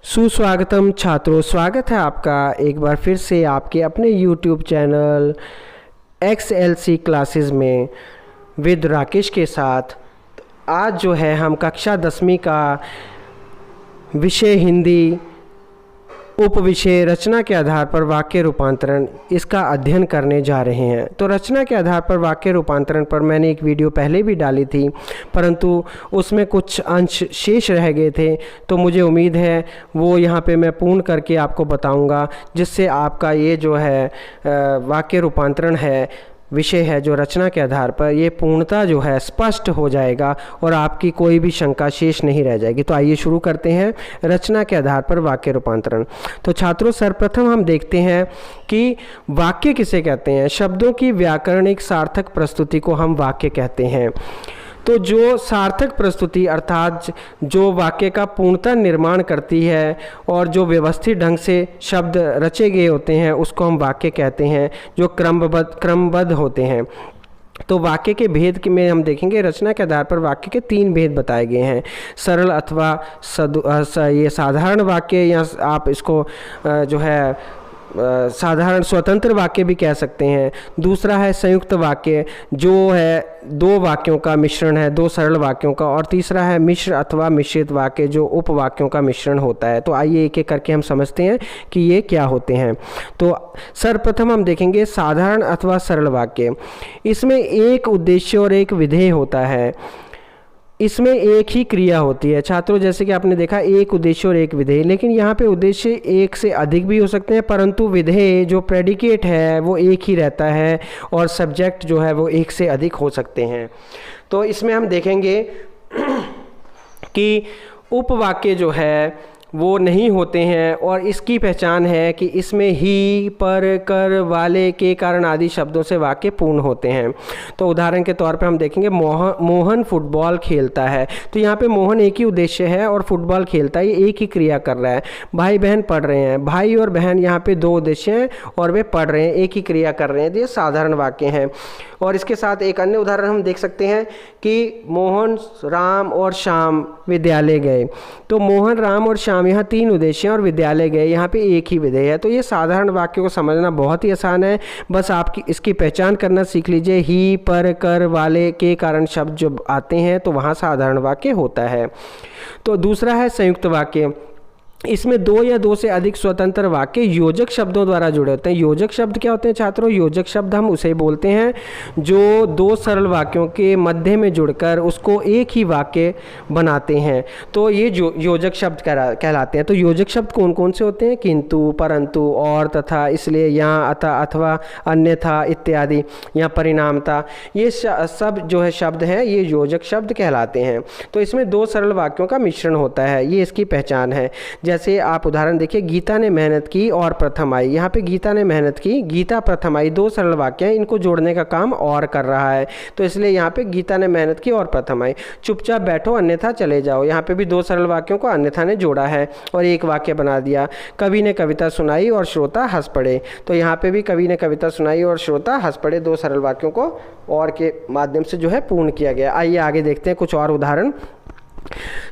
सुस्वागतम छात्रों, स्वागत है आपका एक बार फिर से आपके अपने YouTube चैनल XLC क्लासेस में विद राकेश के साथ। आज जो है हम कक्षा 10वीं का विषय हिंदी उप विषय रचना के आधार पर वाक्य रूपांतरण इसका अध्ययन करने जा रहे हैं। तो रचना के आधार पर वाक्य रूपांतरण पर मैंने एक वीडियो पहले भी डाली थी, परंतु उसमें कुछ अंश शेष रह गए थे। तो मुझे उम्मीद है वो यहाँ पे मैं पूर्ण करके आपको बताऊँगा, जिससे आपका ये जो है वाक्य रूपांतरण है विषय है जो रचना के आधार पर, ये पूर्णता जो है स्पष्ट हो जाएगा और आपकी कोई भी शंका शेष नहीं रह जाएगी। तो आइए शुरू करते हैं रचना के आधार पर वाक्य रूपांतरण। तो छात्रों, सर्वप्रथम हम देखते हैं कि वाक्य किसे कहते हैं। शब्दों की व्याकरणिक सार्थक प्रस्तुति को हम वाक्य कहते हैं। तो जो सार्थक प्रस्तुति अर्थात जो वाक्य का पूर्णतः निर्माण करती है और जो व्यवस्थित ढंग से शब्द रचे गए होते हैं उसको हम वाक्य कहते हैं, जो क्रमबद्ध होते हैं। तो वाक्य के भेद में हम देखेंगे, रचना के आधार पर वाक्य के 3 भेद बताए गए हैं। सरल अथवा ये साधारण वाक्य, या आप इसको जो है साधारण स्वतंत्र वाक्य भी कह सकते हैं। दूसरा है संयुक्त वाक्य, जो है 2 वाक्यों का मिश्रण है, 2 सरल वाक्यों का। और तीसरा है मिश्र अथवा मिश्रित वाक्य, जो उपवाक्यों का मिश्रण होता है। तो आइए एक एक करके हम समझते हैं कि ये क्या होते हैं। तो सर्वप्रथम हम देखेंगे साधारण अथवा सरल वाक्य। इसमें एक उद्देश्य और एक विधेय होता है। इसमें एक ही क्रिया होती है छात्रों, जैसे कि आपने देखा एक उद्देश्य और एक विधेय, लेकिन यहाँ पे उद्देश्य एक से अधिक भी हो सकते हैं, परंतु विधेय जो प्रेडिकेट है वो एक ही रहता है और सब्जेक्ट जो है वो एक से अधिक हो सकते हैं। तो इसमें हम देखेंगे कि उपवाक्य जो है वो नहीं होते हैं और इसकी पहचान है कि इसमें ही, पर, कर, वाले, के कारण आदि शब्दों से वाक्य पूर्ण होते हैं। तो उदाहरण के तौर पे हम देखेंगे मोहन फुटबॉल खेलता है। तो यहाँ पे मोहन एक ही उद्देश्य है और फुटबॉल खेलता है, ये एक ही क्रिया कर रहा है। भाई बहन पढ़ रहे हैं, भाई और बहन यहाँ पे 2 उद्देश्य हैं और वे पढ़ रहे हैं, एक ही क्रिया कर रहे हैं। तो ये साधारण वाक्य हैं। और इसके साथ एक अन्य उदाहरण हम देख सकते हैं कि मोहन, राम और श्याम विद्यालय गए। तो मोहन, राम और श्याम, यहाँ 3 उद्देश्य हैं और विद्यालय गए, यहाँ पे एक ही विधेय है। तो ये साधारण वाक्य को समझना बहुत ही आसान है, बस आपकी इसकी पहचान करना सीख लीजिए। ही, पर, कर, वाले, के कारण शब्द जब आते हैं तो वहाँ साधारण वाक्य होता है। तो दूसरा है संयुक्त वाक्य। इसमें 2 या 2 से अधिक स्वतंत्र वाक्य योजक शब्दों द्वारा जुड़े होते हैं। योजक शब्द क्या होते हैं छात्रों? योजक शब्द हम उसे बोलते हैं जो 2 सरल वाक्यों के मध्य में जुड़कर उसको एक ही वाक्य बनाते हैं। तो ये जो योजक शब्द कहलाते हैं। तो योजक शब्द कौन कौन से होते हैं? किंतु, परंतु, और, तथा, इसलिए, यहाँ, अतः, अथवा, अन्यथा इत्यादि, या परिणामता, ये सब जो है शब्द हैं ये योजक शब्द कहलाते हैं। तो इसमें 2 सरल वाक्यों का मिश्रण होता है, ये इसकी पहचान है। जैसे आप उदाहरण देखिए, गीता ने मेहनत की और प्रथम आई। यहाँ पे गीता ने मेहनत की, गीता प्रथम आई, 2 सरल वाक्य हैं, इनको जोड़ने का काम और कर रहा है। तो इसलिए यहाँ पे गीता ने मेहनत की और प्रथम आई। चुपचाप बैठो अन्यथा चले जाओ, यहाँ पे भी 2 सरल वाक्यों को अन्यथा ने जोड़ा है और एक वाक्य बना दिया। कवि ने कविता सुनाई और श्रोता हंस पड़े। तो यहाँ पे भी कवि ने कविता सुनाई और श्रोता हंस पड़े, 2 सरल वाक्यों को और के माध्यम से जो है पूर्ण किया गया। आइए आगे देखते हैं कुछ और उदाहरण।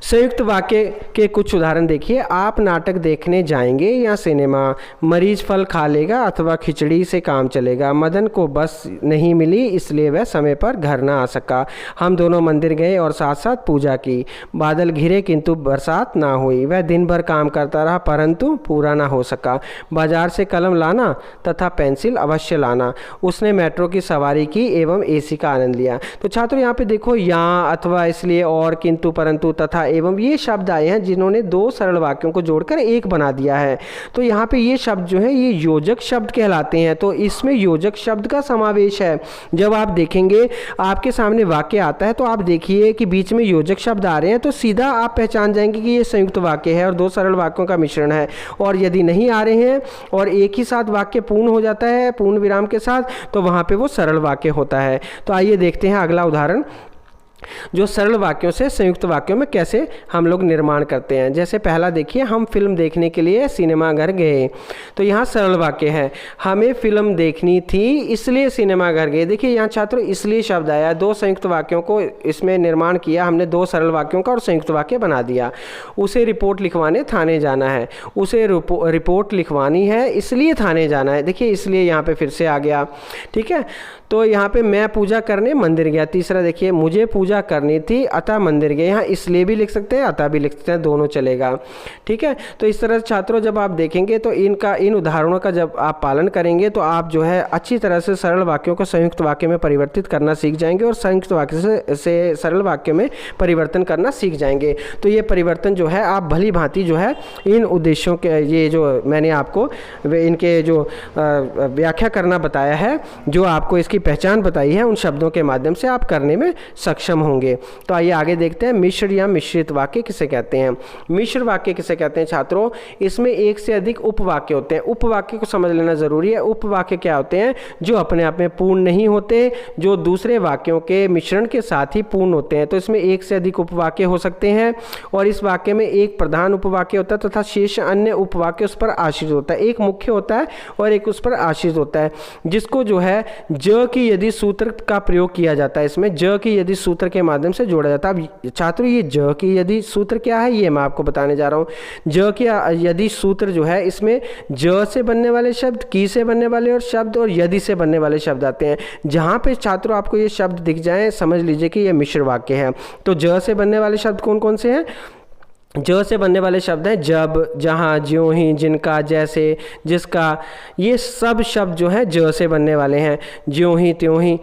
संयुक्त वाक्य के कुछ उदाहरण देखिए। आप नाटक देखने जाएंगे या सिनेमा। मरीज फल खा लेगा अथवा खिचड़ी से काम चलेगा। मदन को बस नहीं मिली इसलिए वह समय पर घर ना आ सका। हम दोनों मंदिर गए और साथ साथ पूजा की। बादल घिरे किंतु बरसात ना हुई। वह दिन भर काम करता रहा परंतु पूरा ना हो सका। बाजार से कलम लाना तथा पेंसिल अवश्य लाना। उसने मेट्रो की सवारी की एवं एसी का आनंद लिया। तो छात्रों यहाँ पे देखो, या, अथवा, इसलिए, और, किंतु, परंतु, तथा, एवं, ये शब्द आए हैं जिन्होंने 2 सरल वाक्यों को जोड़कर एक बना दिया है। तो यहाँ पे ये शब्द जो है ये योजक शब्द कहलाते हैं। तो इसमें योजक शब्द का समावेश है। जब आप देखेंगे आपके सामने वाक्य आता है तो आप देखिए कि बीच में योजक शब्द आ रहे हैं, तो सीधा आप पहचान जाएंगे कि ये संयुक्त वाक्य है और 2 सरल वाक्यों का मिश्रण है। और यदि नहीं आ रहे हैं और एक ही साथ वाक्य पूर्ण हो जाता है पूर्ण विराम के साथ, तो वहाँ पे वो सरल वाक्य होता है। तो आइए देखते हैं अगला उदाहरण। जो सरल वाक्यों से संयुक्त वाक्यों में कैसे हम लोग निर्माण करते हैं। जैसे पहला देखिए, हम फिल्म देखने के लिए सिनेमाघर गए। तो यहाँ सरल वाक्य है, हमें फिल्म देखनी थी इसलिए सिनेमाघर गए। देखिए यहाँ छात्रों इसलिए शब्द आया, दो संयुक्त वाक्यों को इसमें निर्माण किया हमने, दो सरल वाक्यों का और संयुक्त वाक्य बना दिया। उसे रिपोर्ट लिखवाने थाने जाना है, उसे रिपोर्ट लिखवानी है इसलिए थाने जाना है। देखिए इसलिए यहाँ पे फिर से आ गया, ठीक है। तो यहाँ पे मैं पूजा करने मंदिर गया। तीसरा देखिए, मुझे पूजा करनी थी अतः मंदिर गए। यहाँ इसलिए भी लिख सकते हैं, अतः भी लिख सकते हैं, दोनों चलेगा, ठीक है। तो इस तरह छात्रों जब आप देखेंगे तो इन उदाहरणों का जब आप पालन करेंगे तो आप जो है अच्छी तरह से सरल वाक्यों को संयुक्त वाक्य में परिवर्तित करना सीख जाएंगे और संयुक्त वाक्य से सरल वाक्य में परिवर्तन करना सीख जाएंगे। तो ये परिवर्तन जो है आप भली भांति जो है इन उद्देश्यों के, ये जो मैंने आपको इनके जो व्याख्या करना बताया है, जो आपको इसकी पहचान बताई है, उन शब्दों के माध्यम से आप करने में सक्षम होंगे। तो आइए आगे देखते हैं, मिश्र या मिश्रित वाक्य किसे कहते हैं। मिश्र वाक्य किसे कहते हैं छात्रों, इसमें एक से अधिक उपवाक्य होते हैं। उपवाक्य को समझ लेना जरूरी है। उपवाक्य क्या होते हैं, जो अपने आप में पूर्ण नहीं होते, जो दूसरे वाक्यों के मिश्रण के साथ ही पूर्ण होते हैं। तो इसमें एक से अधिक उपवाक्य हो सकते हैं और इस वाक्य में एक प्रधान उपवाक्य होता है तथा शेष अन्य उपवाक्य उस पर आश्रित होता है। एक मुख्य होता है और एक उस पर आश्रित होता है, जिसको जो है ज की यदि सूत्र का प्रयोग किया जाता है। इसमें ज की यदि सूत्र के माध्यम से जोड़ा जाता है। अब छात्रों ये ज की यदि सूत्र क्या है ये मैं आपको बताने जा रहा हूँ। ज की यदि सूत्र जो है, इसमें ज से बनने वाले शब्द, की से बनने वाले और शब्द और यदि से बनने वाले शब्द आते हैं। जहाँ पे छात्रों आपको ये शब्द दिख जाए समझ लीजिए कि ये मिश्र वाक्य है। तो ज से बनने वाले शब्द कौन कौन से हैं, ज से बनने वाले शब्द हैं जब, जहाँ, ज्यों ही, जिनका, जैसे, जिसका। ये सब शब्द जो है ज से बनने वाले हैं। ज्यों ही त्यों ही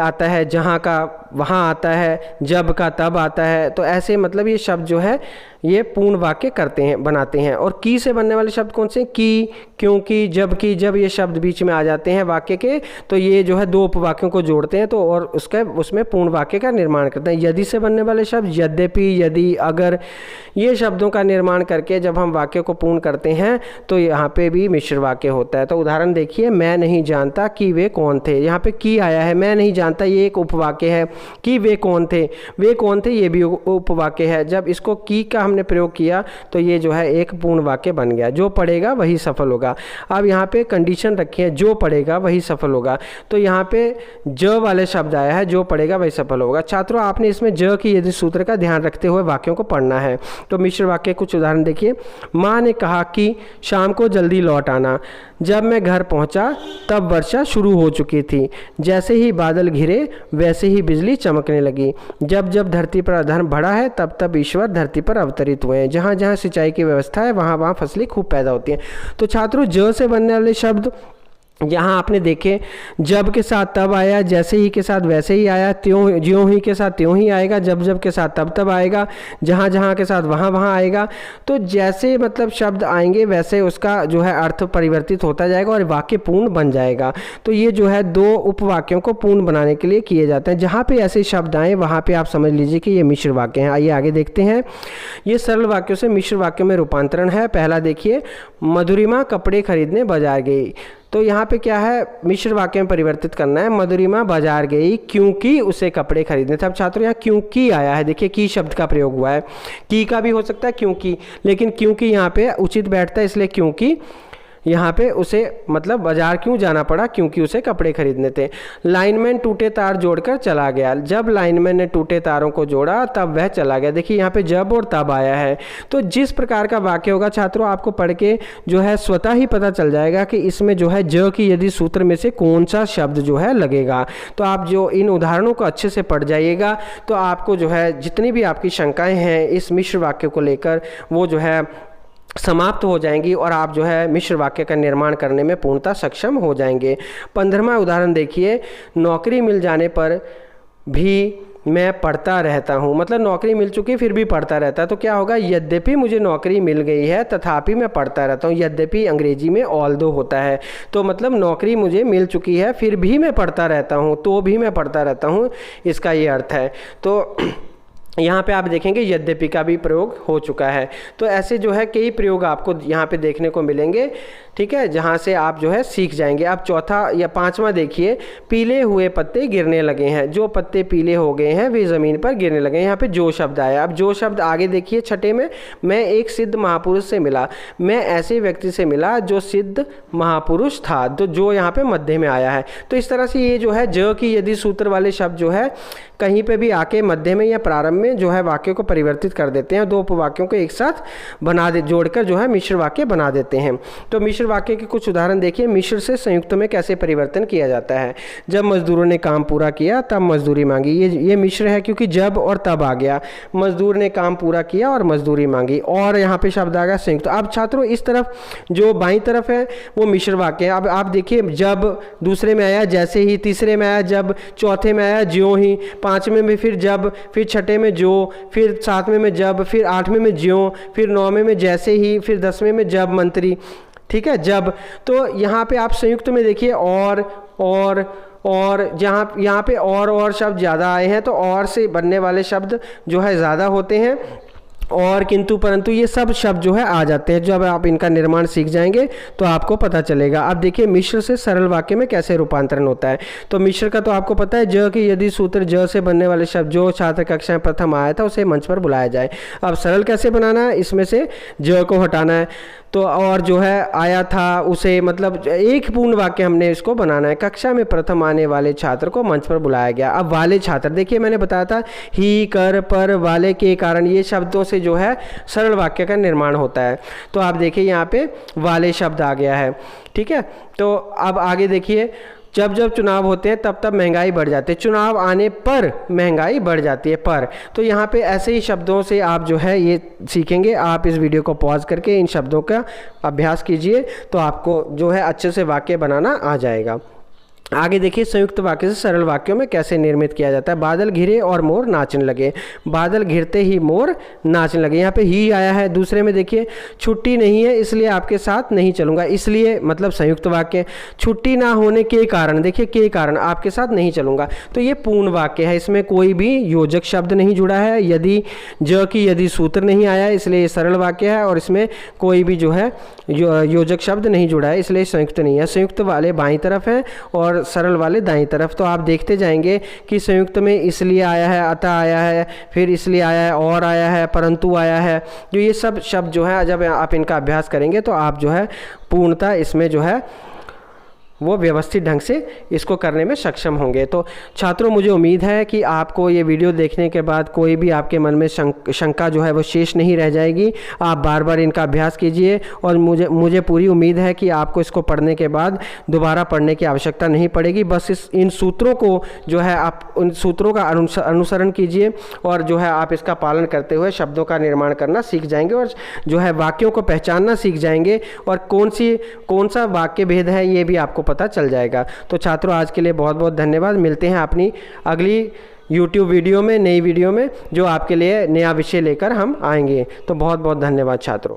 आता है, जहाँ का वहाँ आता है, जब का तब आता है। तो ऐसे मतलब ये शब्द जो है ये पूर्ण वाक्य करते हैं, बनाते हैं। और की से बनने वाले शब्द कौन से हैं, की, क्योंकि, जबकि, जब ये शब्द बीच में आ जाते हैं वाक्य के, तो ये जो है दो उपवाक्यों को जोड़ते हैं तो और उसमें पूर्ण वाक्य का निर्माण करते हैं। यदि से बनने वाले शब्द यद्यपि, यदि, अगर, ये शब्दों का निर्माण करके जब हम वाक्य को पूर्ण करते हैं तो यहाँ पे भी मिश्र वाक्य होता है। तो उदाहरण देखिए, मैं नहीं जानता कि वे कौन थे। यहाँ पे की आया है, मैं नहीं जानता ये एक उपवाक्य है। कि वे कौन थे, वे कौन थे ये भी उपवाक्य है। जब इसको की का हमने प्रयोग किया तो ये जो है एक पूर्ण वाक्य बन गया। जो पढ़ेगा वही सफल होगा। अब यहाँ पे कंडीशन रखी है, जो पढ़ेगा वही सफल होगा। तो यहाँ पे ज वाले शब्द आया है, जो पढ़ेगा वही सफल होगा। छात्रों आपने इसमें ज की यदि सूत्र का ध्यान रखते हुए वाक्यों को पढ़ना है। तो मिश्र वाक्य कुछ उदाहरण देखिए। माँ ने कहा कि शाम को जल्दी लौट आना। जब मैं घर पहुंचा तब वर्षा शुरू हो चुकी थी। जैसे ही बादल घिरे वैसे ही बिजली चमकने लगी। जब जब धरती पर अधर्म बढ़ा है तब तब ईश्वर धरती पर अवतरित हुए हैं। जहाँ जहाँ सिंचाई की व्यवस्था है वहाँ वहाँ फसलें खूब पैदा होती हैं। तो छात्रों ज से बनने वाले शब्द यहाँ आपने देखे, जब के साथ तब आया, जैसे ही के साथ वैसे ही आया, त्यों, ज्यों ही के साथ त्यों ही आएगा, जब जब के साथ तब तब आएगा, जहाँ जहाँ के साथ वहाँ वहाँ आएगा। तो जैसे मतलब शब्द आएंगे वैसे उसका जो है अर्थ परिवर्तित होता जाएगा और वाक्य पूर्ण बन जाएगा। तो ये जो है दो उपवाक्यों को पूर्ण बनाने के लिए किए जाते हैं। जहाँ पे ऐसे शब्द आए वहाँ पे आप समझ लीजिए कि ये मिश्र वाक्य हैं। आइए आगे देखते हैं। ये सरल वाक्यों से मिश्र वाक्यों में रूपांतरण है। पहला देखिए, मधुरिमा कपड़े खरीदने बाजार गई। तो यहाँ पे क्या है, मिश्र वाक्य में परिवर्तित करना है। मधुरिमा बाजार गई क्योंकि उसे कपड़े खरीदने थे। अब छात्रों यहाँ क्योंकि आया है, देखिए की शब्द का प्रयोग हुआ है। की का भी हो सकता है क्योंकि, लेकिन क्योंकि यहाँ पे उचित बैठता है, इसलिए क्योंकि यहाँ पे उसे मतलब बाजार क्यों जाना पड़ा, क्योंकि उसे कपड़े खरीदने थे। लाइनमैन टूटे तार जोड़कर चला गया। जब लाइनमैन ने टूटे तारों को जोड़ा तब वह चला गया। देखिए यहाँ पे जब और तब आया है। तो जिस प्रकार का वाक्य होगा छात्रों आपको पढ़ के जो है स्वतः ही पता चल जाएगा कि इसमें जो है ज की यदि सूत्र में से कौन सा शब्द जो है लगेगा। तो आप जो इन उदाहरणों को अच्छे से पढ़ जाइएगा तो आपको जो है जितनी भी आपकी शंकाएँ हैं इस मिश्र वाक्य को लेकर वो जो है समाप्त हो जाएंगी और आप जो है मिश्र वाक्य का निर्माण करने में पूर्णतः सक्षम हो जाएंगे। 15वां उदाहरण देखिए, नौकरी मिल जाने पर भी मैं पढ़ता रहता हूँ। मतलब नौकरी मिल चुकी फिर भी पढ़ता रहता है। तो क्या होगा, यद्यपि मुझे नौकरी मिल गई है तथापि मैं पढ़ता रहता हूँ। यद्यपि अंग्रेजी में ऑल्दो होता है। तो मतलब नौकरी मुझे मिल चुकी है फिर भी मैं पढ़ता रहता हूँ, तो भी मैं पढ़ता रहता हूँ, इसका ये अर्थ है। तो यहाँ पे आप देखेंगे यद्यपि का भी प्रयोग हो चुका है। तो ऐसे जो है कई प्रयोग आपको यहाँ पे देखने को मिलेंगे, ठीक है, जहाँ से आप जो है सीख जाएंगे। अब चौथा या पांचवा देखिए, पीले हुए पत्ते गिरने लगे हैं। जो पत्ते पीले हो गए हैं वे ज़मीन पर गिरने लगे हैं। यहाँ पे जो शब्द आया। अब जो शब्द आगे देखिए छठे में, मैं एक सिद्ध महापुरुष से मिला। मैं ऐसे व्यक्ति से मिला जो सिद्ध महापुरुष था। तो जो यहाँ पे मध्य में आया है। तो इस तरह से ये जो है ज की यदि सूत्र वाले शब्द जो है कहीं पे भी आके मध्य में या प्रारंभ में जो है वाक्य को परिवर्तित कर देते हैं। दो उपवाक्यों को एक साथ जोड़कर जो है मिश्र वाक्य बना देते हैं। तो मिश्र वाक्य के कुछ उदाहरण देखिए। मिश्र से संयुक्त में कैसे परिवर्तन किया जाता है। जब मजदूरों ने काम पूरा किया तब मजदूरी मांगी। ये मिश्र है क्योंकि जब और तब आ गया। मजदूर ने काम पूरा किया और मजदूरी मांगी, और यहाँ पे शब्द आ गया संयुक्त। अब छात्रों इस तरफ जो बाईं तरफ है वो मिश्र वाक्य है। अब आप देखिए, जब दूसरे में आया जैसे ही, तीसरे में आया जब, चौथे में आया ज्यों ही, पांचवें में फिर जब, फिर छठे में जो, फिर सातवें में जब, फिर आठवें में ज्यों, फिर नौवें में जैसे ही, फिर 10वें में जब मंत्री, ठीक है, जब। तो यहाँ पे आप संयुक्त में देखिए और जहाँ यहाँ पे और शब्द ज़्यादा आए हैं, तो और से बनने वाले शब्द जो है ज़्यादा होते हैं, और किंतु परंतु ये सब शब्द जो है आ जाते हैं। जब आप इनका निर्माण सीख जाएंगे तो आपको पता चलेगा। अब देखिए मिश्र से सरल वाक्य में कैसे रूपांतरण होता है। तो मिश्र का तो आपको पता है, ज की यदि सूत्र ज से बनने वाले शब्द जो छात्र कक्षा में प्रथम आया था उसे मंच पर बुलाया जाए। अब सरल कैसे बनाना है, इसमें से ज को हटाना है। तो और जो है आया था उसे, मतलब एक पूर्ण वाक्य हमने इसको बनाना है। कक्षा में प्रथम आने वाले छात्र को मंच पर बुलाया गया। अब वाले छात्र देखिए, मैंने बताया था ही, कर, पर, वाले के कारण, ये शब्दों से जो है सरल वाक्य का निर्माण होता है। तो आप देखिए यहाँ पे वाले शब्द आ गया है, ठीक है। तो अब आगे देखिए, जब जब चुनाव होते हैं तब तब महंगाई बढ़ जाती है। चुनाव आने पर महंगाई बढ़ जाती है, पर। तो यहाँ पे ऐसे ही शब्दों से आप जो है ये सीखेंगे। आप इस वीडियो को पॉज करके इन शब्दों का अभ्यास कीजिए, तो आपको जो है अच्छे से वाक्य बनाना आ जाएगा। आगे देखिए, संयुक्त वाक्य से सरल वाक्यों में कैसे निर्मित किया जाता है। बादल घिरे और मोर नाचने लगे। बादल घिरते ही मोर नाचने लगे। यहाँ पे ही आया है। दूसरे में देखिए, छुट्टी नहीं है इसलिए आपके साथ नहीं चलूँगा। इसलिए मतलब संयुक्त वाक्य। छुट्टी ना होने के कारण, देखिए के कारण, आपके साथ नहीं चलूँगा। तो ये पूर्ण वाक्य है, इसमें कोई भी योजक शब्द नहीं जुड़ा है। यदि ज की यदि सूत्र नहीं आया इसलिए ये सरल वाक्य है, और इसमें कोई भी जो है योजक शब्द नहीं जुड़ा है, इसलिए संयुक्त नहीं है। संयुक्त वाले बाईं तरफ है और सरल वाले दाईं तरफ। तो आप देखते जाएंगे कि संयुक्त में इसलिए आया है, अतः आया है, फिर इसलिए आया है, और आया है, परंतु आया है। जो ये सब शब्द जो है, जब आप इनका अभ्यास करेंगे तो आप जो है पूर्णतः इसमें जो है वो व्यवस्थित ढंग से इसको करने में सक्षम होंगे। तो छात्रों, मुझे उम्मीद है कि आपको ये वीडियो देखने के बाद कोई भी आपके मन में शंका जो है वो शेष नहीं रह जाएगी। आप बार बार इनका अभ्यास कीजिए, और मुझे पूरी उम्मीद है कि आपको इसको पढ़ने के बाद दोबारा पढ़ने की आवश्यकता नहीं पड़ेगी। बस इन सूत्रों को जो है आप उन सूत्रों का अनुसरण कीजिए, और जो है आप इसका पालन करते हुए शब्दों का निर्माण करना सीख जाएंगे, और जो है वाक्यों को पहचानना सीख जाएंगे, और कौन सा वाक्य भेद है ये भी आपको पता चल जाएगा। तो छात्रों, आज के लिए बहुत बहुत धन्यवाद। मिलते हैं अपनी अगली YouTube वीडियो में, नई वीडियो में, जो आपके लिए नया विषय लेकर हम आएंगे। तो बहुत बहुत धन्यवाद छात्रों।